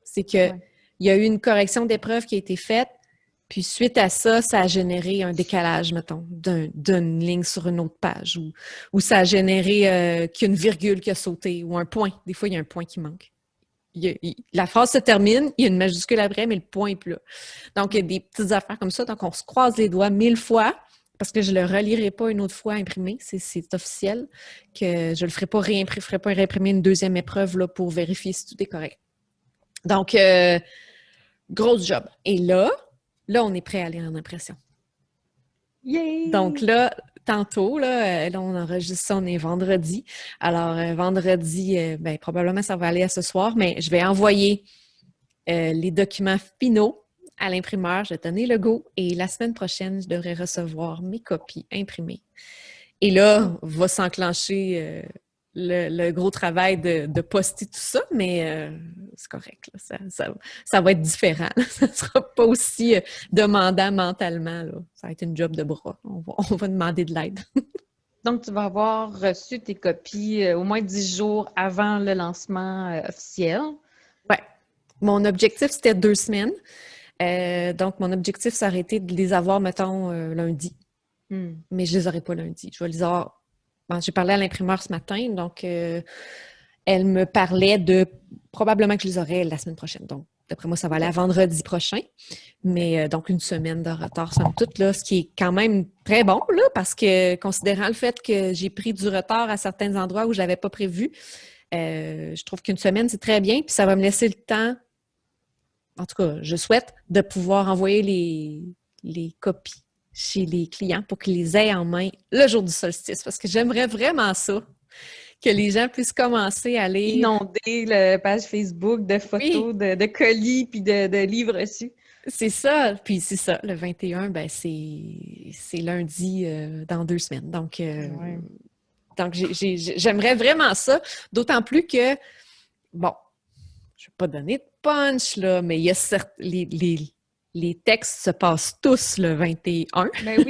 C'est que il y a eu une correction d'épreuve qui a été faite, puis suite à ça, ça a généré un décalage, mettons, d'une ligne sur une autre page, ou ça a généré qu'une virgule qui a sauté, ou un point. Des fois, il y a un point qui manque. La phrase se termine, il y a une majuscule après, mais le point n'est plus là. Donc, il y a des petites affaires comme ça. Donc, on se croise les doigts 1000 fois, parce que je ne le relirai pas une autre fois imprimé. C'est officiel que je ne le ferai pas réimprimer une deuxième épreuve là, pour vérifier si tout est correct. Donc, grosse job. Et là, on est prêt à aller en impression. Yay! Donc là, tantôt, là, on enregistre ça, on est vendredi. Alors, vendredi, probablement ça va aller à ce soir, mais je vais envoyer les documents finaux à l'imprimeur. Je vais donner le go et la semaine prochaine, je devrais recevoir mes copies imprimées. Et là, va s'enclencher le gros travail de poster tout ça, mais c'est correct. Là. Ça va être différent. Ça ne sera pas aussi demandant mentalement. Là. Ça va être une job de bras. On va demander de l'aide. Donc, tu vas avoir reçu tes copies au moins 10 jours avant le lancement officiel. Oui. Mon objectif, c'était 2 semaines. Donc, mon objectif, ça aurait été de les avoir, mettons, lundi. Mais je ne les aurai pas lundi. Je vais les avoir. Bon, j'ai parlé à l'imprimeur ce matin, donc elle me parlait de probablement que je les aurai la semaine prochaine. Donc, d'après moi, ça va aller à vendredi prochain. Mais donc, une semaine de retard, somme toute, là, ce qui est quand même très bon, là, parce que considérant le fait que j'ai pris du retard à certains endroits où je n'avais pas prévu, je trouve qu'une semaine, c'est très bien. Puis ça va me laisser le temps, en tout cas, je souhaite, de pouvoir envoyer les copies chez les clients pour qu'ils les aient en main le jour du solstice. Parce que j'aimerais vraiment ça, que les gens puissent commencer à lire. Inonder la page Facebook de photos, de colis puis de livres reçus. C'est ça. Puis c'est ça. Le 21, c'est lundi dans 2 semaines. Donc, j'aimerais vraiment ça. D'autant plus que, bon, je ne vais pas donner de punch, là, mais il y a les textes se passent tous le 21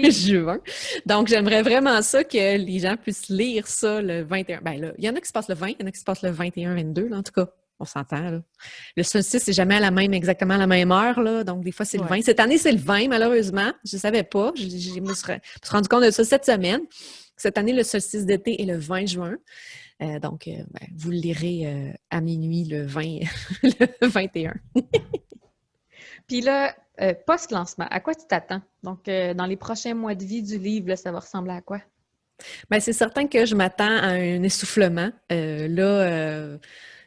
juin. Donc, j'aimerais vraiment ça que les gens puissent lire ça le 21. Ben là, il y en a qui se passent le 20, il y en a qui se passent le 21, 22. Là, en tout cas, on s'entend. Là. Le solstice, c'est jamais exactement à la même heure. Là, donc, des fois, c'est le 20. Cette année, c'est le 20, malheureusement. Je ne savais pas. Je me suis rendu compte de ça cette semaine. Cette année, le solstice d'été est le 20 juin. Donc, vous le lirez à minuit le 20, le 21. Puis là, post-lancement, à quoi tu t'attends? Donc, dans les prochains mois de vie du livre, là, ça va ressembler à quoi? Bien, c'est certain que je m'attends à un essoufflement.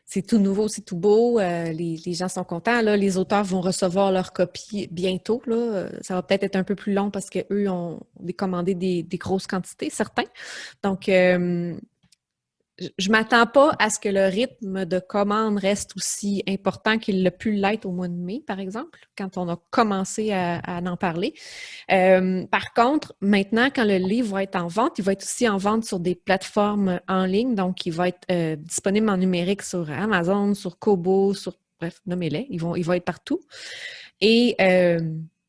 C'est tout nouveau, c'est tout beau. Les gens sont contents. Là, les auteurs vont recevoir leur copie bientôt. Là. Ça va peut-être être un peu plus long parce qu'eux ont commandé des grosses quantités, certains. Donc, je ne m'attends pas à ce que le rythme de commande reste aussi important qu'il l'a pu l'être au mois de mai, par exemple, quand on a commencé à en parler. Par contre, maintenant, quand le livre va être en vente, il va être aussi en vente sur des plateformes en ligne. Donc, il va être disponible en numérique sur Amazon, sur Kobo, bref, nommez-les. Il va être partout. Et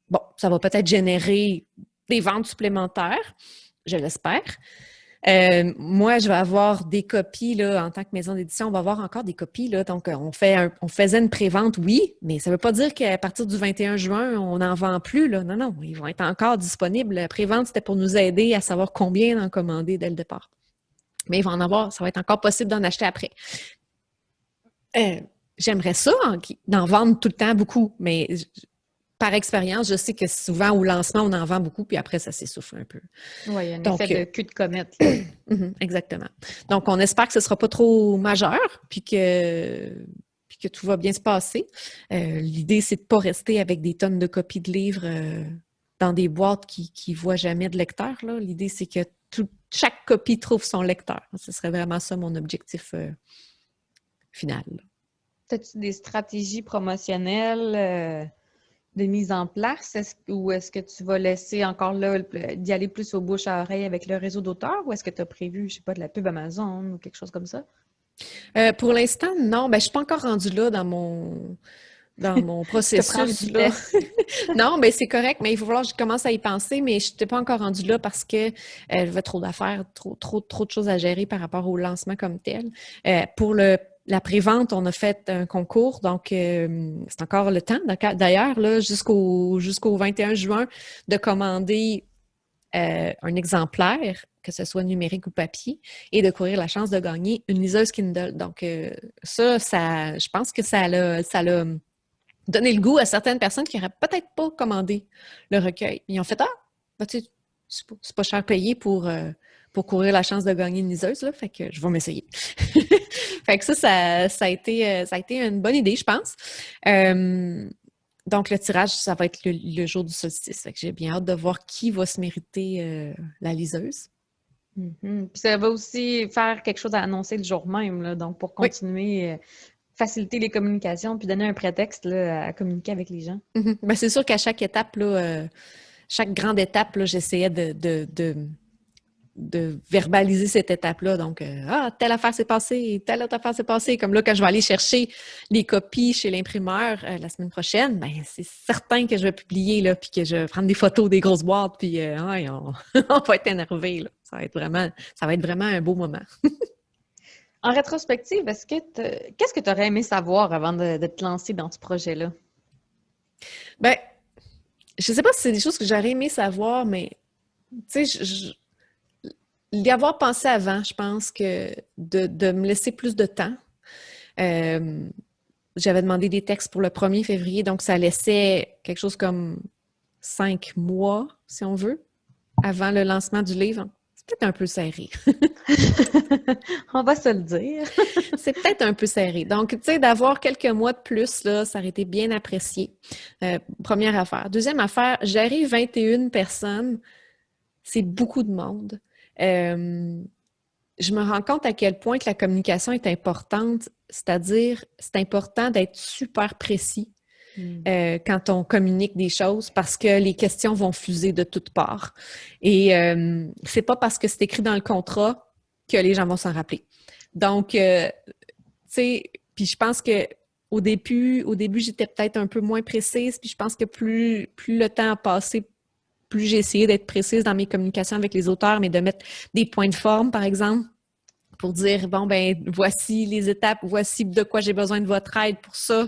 bon, ça va peut-être générer des ventes supplémentaires, je l'espère. Moi, je vais avoir des copies, là, en tant que maison d'édition, on va avoir encore des copies, là, donc on faisait une prévente, oui, mais ça ne veut pas dire qu'à partir du 21 juin, on n'en vend plus, là. Non, ils vont être encore disponibles. La prévente, c'était pour nous aider à savoir combien d'en commander dès le départ. Mais il va en avoir, ça va être encore possible d'en acheter après. J'aimerais ça, d'en vendre tout le temps beaucoup, mais par expérience, je sais que souvent, au lancement, on en vend beaucoup, puis après, ça s'essouffle un peu. Oui, il y a un effet de cul de comète. Exactement. Donc, on espère que ce ne sera pas trop majeur, puis que tout va bien se passer. L'idée, c'est de ne pas rester avec des tonnes de copies de livres dans des boîtes qui ne voient jamais de lecteur. Là. L'idée, c'est que chaque copie trouve son lecteur. Ce serait vraiment ça mon objectif final. As-tu des stratégies promotionnelles de mise en place? Ou est-ce que tu vas laisser encore là d'y aller plus au bouche à oreille avec le réseau d'auteurs? Ou est-ce que tu as prévu, je sais pas, de la pub Amazon ou quelque chose comme ça? Pour l'instant, non. Ben, je suis pas encore rendue là dans mon Je te prends une processus, là. vitesse. Non, ben c'est correct, mais il faut falloir que je commence à y penser, mais je n'étais pas encore rendue là parce que j'avais trop d'affaires, trop de choses à gérer par rapport au lancement comme tel. Pour la prévente, on a fait un concours, donc c'est encore le temps. D'ailleurs, là, jusqu'au 21 juin, de commander un exemplaire, que ce soit numérique ou papier, et de courir la chance de gagner une liseuse Kindle. Donc, je pense que ça l'a donné le goût à certaines personnes qui n'auraient peut-être pas commandé le recueil. Ils ont fait « Ah, ben, tu sais, c'est pas cher payé pour courir la chance de gagner une liseuse, là, fait que je vais m'essayer. » Fait que ça a été une bonne idée, je pense. Donc, le tirage, ça va être le jour du solstice. Fait que j'ai bien hâte de voir qui va se mériter la liseuse. Mhm. Puis ça va aussi faire quelque chose à annoncer le jour même, là, donc pour Oui. continuer, faciliter les communications, puis donner un prétexte là, à communiquer avec les gens. Mhm. Ben, c'est sûr qu'à chaque étape, là, chaque grande étape, là, j'essayais de verbaliser cette étape-là. Donc, telle affaire s'est passée, telle autre affaire s'est passée. Comme là, quand je vais aller chercher les copies chez l'imprimeur la semaine prochaine, ben c'est certain que je vais publier, là, puis que je vais prendre des photos des grosses boîtes, puis on va être énervés, là. Ça va être vraiment un beau moment. En rétrospective, qu'est-ce que tu aurais aimé savoir avant de te lancer dans ce projet-là? Ben, je sais pas si c'est des choses que j'aurais aimé savoir, mais tu sais, l'y avoir pensé avant, je pense que de me laisser plus de temps. J'avais demandé des textes pour le 1er février, donc ça laissait quelque chose comme 5 mois, si on veut, avant le lancement du livre. C'est peut-être un peu serré. On va se le dire. C'est peut-être un peu serré. Donc, tu sais, d'avoir quelques mois de plus, là, ça aurait été bien apprécié. Première affaire. Deuxième affaire, j'arrive 21 personnes. C'est beaucoup de monde. Je me rends compte à quel point que la communication est importante, c'est-à-dire c'est important d'être super précis quand on communique des choses parce que les questions vont fuser de toutes parts. Et c'est pas parce que c'est écrit dans le contrat que les gens vont s'en rappeler. Donc, tu sais, puis je pense que au début, j'étais peut-être un peu moins précise, puis je pense que plus le temps a passé, plus j'ai essayé d'être précise dans mes communications avec les auteurs, mais de mettre des points de forme, par exemple, pour dire, bon, ben voici les étapes, voici de quoi j'ai besoin de votre aide pour ça,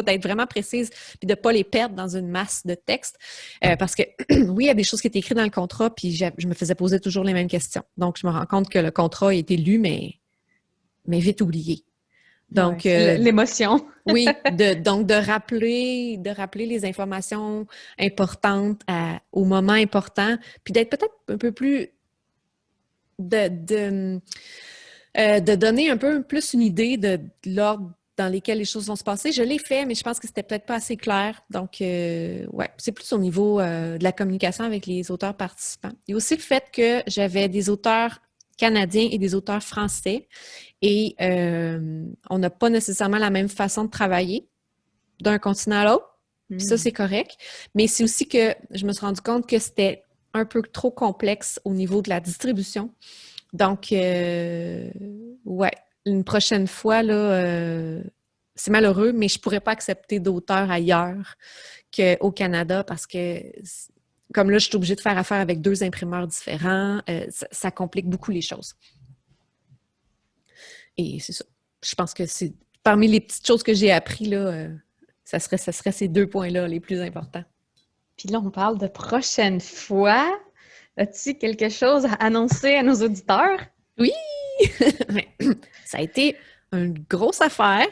d'être vraiment précise, puis de ne pas les perdre dans une masse de textes. Parce que, oui, il y a des choses qui étaient écrites dans le contrat, puis je me faisais poser toujours les mêmes questions. Donc, je me rends compte que le contrat a été lu, mais vite oublié. Donc, ouais, l'émotion. oui, donc de rappeler les informations importantes au moment important, puis d'être peut-être un peu plus de donner un peu plus une idée de l'ordre dans lesquels les choses vont se passer. Je l'ai fait, mais je pense que c'était peut-être pas assez clair. Donc, ouais, c'est plus au niveau de la communication avec les auteurs participants. Il y a aussi le fait que j'avais des auteurs canadiens et des auteurs français et on n'a pas nécessairement la même façon de travailler d'un continent à l'autre. Puis ça, c'est correct. Mais c'est aussi que je me suis rendu compte que c'était un peu trop complexe au niveau de la distribution. Donc, ouais, une prochaine fois, là, c'est malheureux, mais je ne pourrais pas accepter d'auteurs ailleurs qu'au Canada parce que, comme là, je suis obligée de faire affaire avec 2 imprimeurs différents, ça complique beaucoup les choses. Et c'est ça. Je pense que c'est parmi les petites choses que j'ai appris, là, ça serait ces 2 points-là les plus importants. Puis là, on parle de prochaine fois. As-tu quelque chose à annoncer à nos auditeurs? Oui! Ça a été une grosse affaire.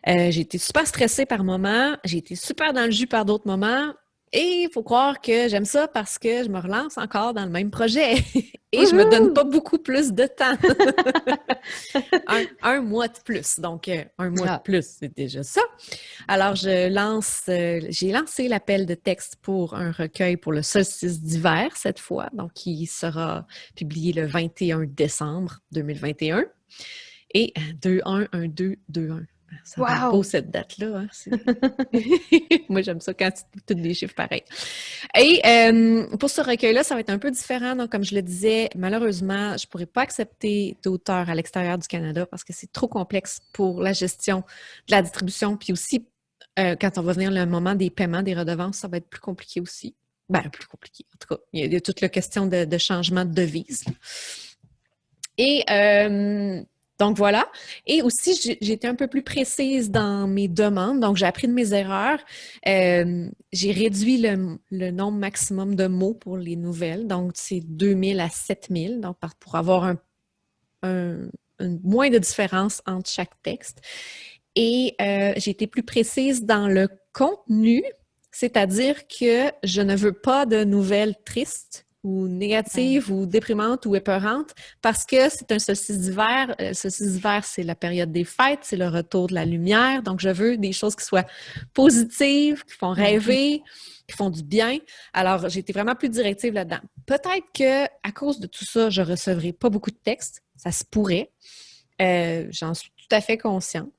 J'ai été super stressée par moments. J'ai été super dans le jus par d'autres moments. Et il faut croire que j'aime ça parce que je me relance encore dans le même projet. Et je me donne pas beaucoup plus de temps. un mois de plus. Donc, un mois de plus, c'est déjà ça. Alors, j'ai lancé l'appel de texte pour un recueil pour le solstice d'hiver cette fois, donc qui sera publié le 21 décembre 2021. Et 2-1-1-2-2-1. Ça va être beau, Wow! cette date-là. Hein? Moi, j'aime ça quand tu tous des chiffres pareils. Et pour ce recueil-là, ça va être un peu différent. Donc, comme je le disais, malheureusement, je ne pourrais pas accepter d'auteurs à l'extérieur du Canada parce que c'est trop complexe pour la gestion de la distribution. Puis aussi, quand on va venir le moment des paiements, des redevances, ça va être plus compliqué aussi. Ben, plus compliqué. En tout cas, il y a toute la question de changement de devise. Et donc voilà. Et aussi, j'ai été un peu plus précise dans mes demandes. Donc, j'ai appris de mes erreurs. J'ai réduit le nombre maximum de mots pour les nouvelles. Donc, c'est 2000 à 7000. Donc, pour avoir moins de différence entre chaque texte. Et j'ai été plus précise dans le contenu, c'est-à-dire que je ne veux pas de nouvelles tristes ou négatives ou déprimantes ou épeurantes parce que c'est un solstice d'hiver. Le solstice d'hiver, c'est la période des fêtes, c'est le retour de la lumière. Donc, je veux des choses qui soient positives, qui font rêver, qui font du bien. Alors, j'ai été vraiment plus directive là-dedans. Peut-être qu'à cause de tout ça, je ne recevrai pas beaucoup de textes. Ça se pourrait. J'en suis tout à fait consciente.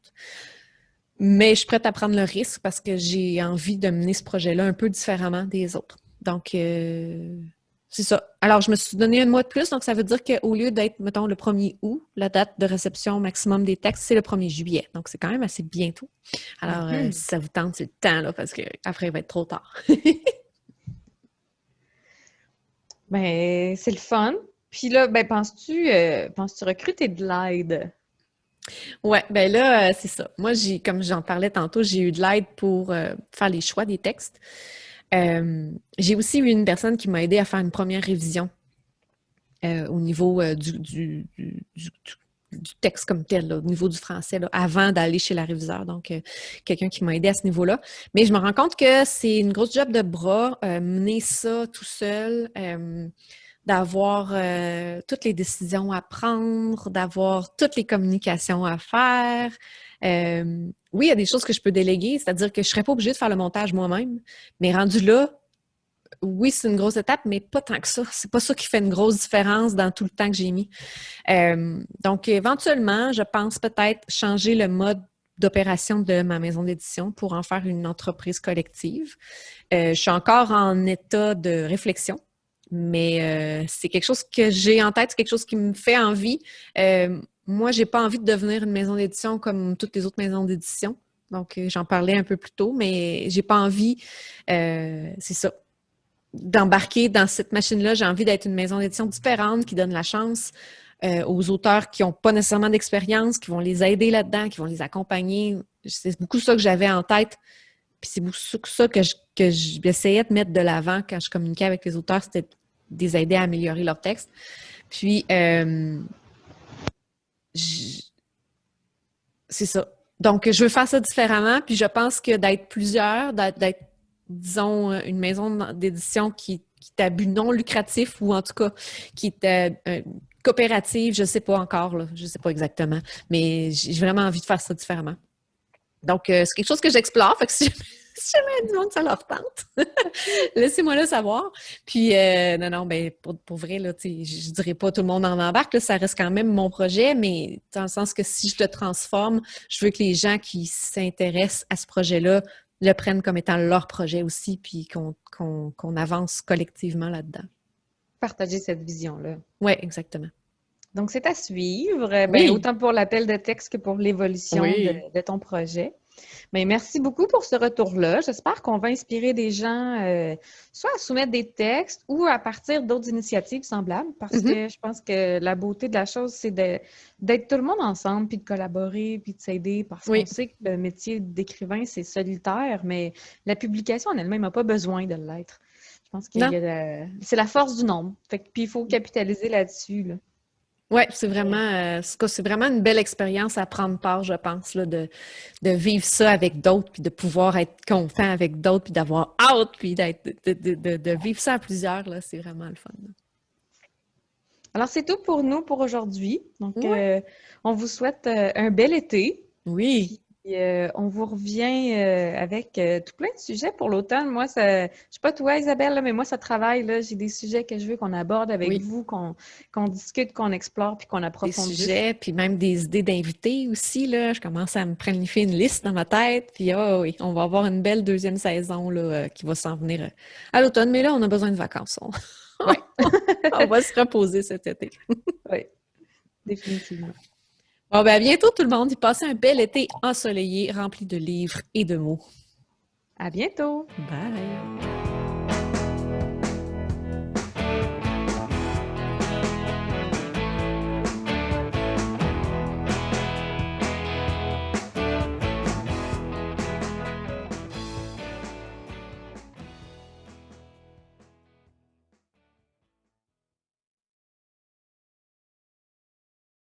Mais je suis prête à prendre le risque parce que j'ai envie de mener ce projet-là un peu différemment des autres. Donc, c'est ça. Alors, je me suis donné un mois de plus, donc ça veut dire qu'au lieu d'être, mettons, le 1er août, la date de réception maximum des textes, c'est le 1er juillet. Donc, c'est quand même assez bientôt. Alors, si ça vous tente, c'est le temps, là, parce qu'après, il va être trop tard. Ben, c'est le fun. Puis là, ben, penses-tu recruter de l'aide? Ouais, ben là, c'est ça. Moi, comme j'en parlais tantôt, j'ai eu de l'aide pour faire les choix des textes. J'ai aussi eu une personne qui m'a aidé à faire une première révision au niveau du texte comme tel, là, au niveau du français, là, avant d'aller chez la réviseur. Donc, quelqu'un qui m'a aidé à ce niveau-là. Mais je me rends compte que c'est une grosse job de bras, mener ça tout seul, d'avoir toutes les décisions à prendre, d'avoir toutes les communications à faire. Oui, il y a des choses que je peux déléguer, c'est-à-dire que je ne serais pas obligée de faire le montage moi-même, mais rendu là, oui, c'est une grosse étape, mais pas tant que ça. C'est pas ça qui fait une grosse différence dans tout le temps que j'ai mis. Donc, éventuellement, je pense peut-être changer le mode d'opération de ma maison d'édition pour en faire une entreprise collective. Je suis encore en état de réflexion, mais c'est quelque chose que j'ai en tête, c'est quelque chose qui me fait envie. Moi, j'ai pas envie de devenir une maison d'édition comme toutes les autres maisons d'édition. Donc, j'en parlais un peu plus tôt, mais j'ai pas envie, c'est ça, d'embarquer dans cette machine-là. J'ai envie d'être une maison d'édition différente qui donne la chance aux auteurs qui n'ont pas nécessairement d'expérience, qui vont les aider là-dedans, qui vont les accompagner. C'est beaucoup ça que j'avais en tête. Puis c'est beaucoup ça que j'essayais de mettre de l'avant quand je communiquais avec les auteurs, c'était de les aider à améliorer leur texte. Puis, c'est ça. Donc, je veux faire ça différemment, puis je pense que d'être plusieurs, d'être, disons, une maison d'édition qui est à but non lucratif ou en tout cas qui est coopérative, je ne sais pas encore, là, je ne sais pas exactement, mais j'ai vraiment envie de faire ça différemment. Donc, c'est quelque chose que j'explore, fait que si jamais du monde ça leur tente, laissez-moi le savoir. Puis, non, ben pour vrai, là, je dirais pas tout le monde en embarque, là, ça reste quand même mon projet, mais dans le sens que si je le transforme, je veux que les gens qui s'intéressent à ce projet-là le prennent comme étant leur projet aussi, puis qu'on avance collectivement là-dedans. Partager cette vision-là. Oui, exactement. Donc, c'est à suivre, Oui. autant pour l'appel de texte que pour l'évolution de ton projet. Mais merci beaucoup pour ce retour-là. J'espère qu'on va inspirer des gens soit à soumettre des textes ou à partir d'autres initiatives semblables parce que je pense que la beauté de la chose, c'est d'être tout le monde ensemble puis de collaborer puis de s'aider parce qu'on sait que le métier d'écrivain, c'est solitaire, mais la publication en elle-même n'a pas besoin de l'être. Je pense que c'est la force du nombre. Puis il faut capitaliser là-dessus, là. Oui, c'est vraiment une belle expérience à prendre part, je pense, là, de vivre ça avec d'autres, puis de pouvoir être content avec d'autres, puis d'avoir hâte, puis de vivre ça à plusieurs, là, c'est vraiment le fun. Alors, c'est tout pour nous pour aujourd'hui. Donc, on vous souhaite un bel été. Oui. Et, on vous revient avec tout plein de sujets pour l'automne. Moi, ça, je sais pas toi, Isabelle, là, mais moi, ça travaille. Là, j'ai des sujets que je veux qu'on aborde avec Oui, vous, qu'on discute, qu'on explore, puis qu'on des approfondisse. sujets, puis même des idées d'invités aussi, là. Je commence à me planifier une liste dans ma tête, puis ah oui, on va avoir une belle deuxième saison là, qui va s'en venir à l'automne, mais là, on a besoin de vacances. Oui, On va se reposer cet été. oui, définitivement. Bon, ben à bientôt tout le monde, y passez un bel été ensoleillé, rempli de livres et de mots. À bientôt! Bye!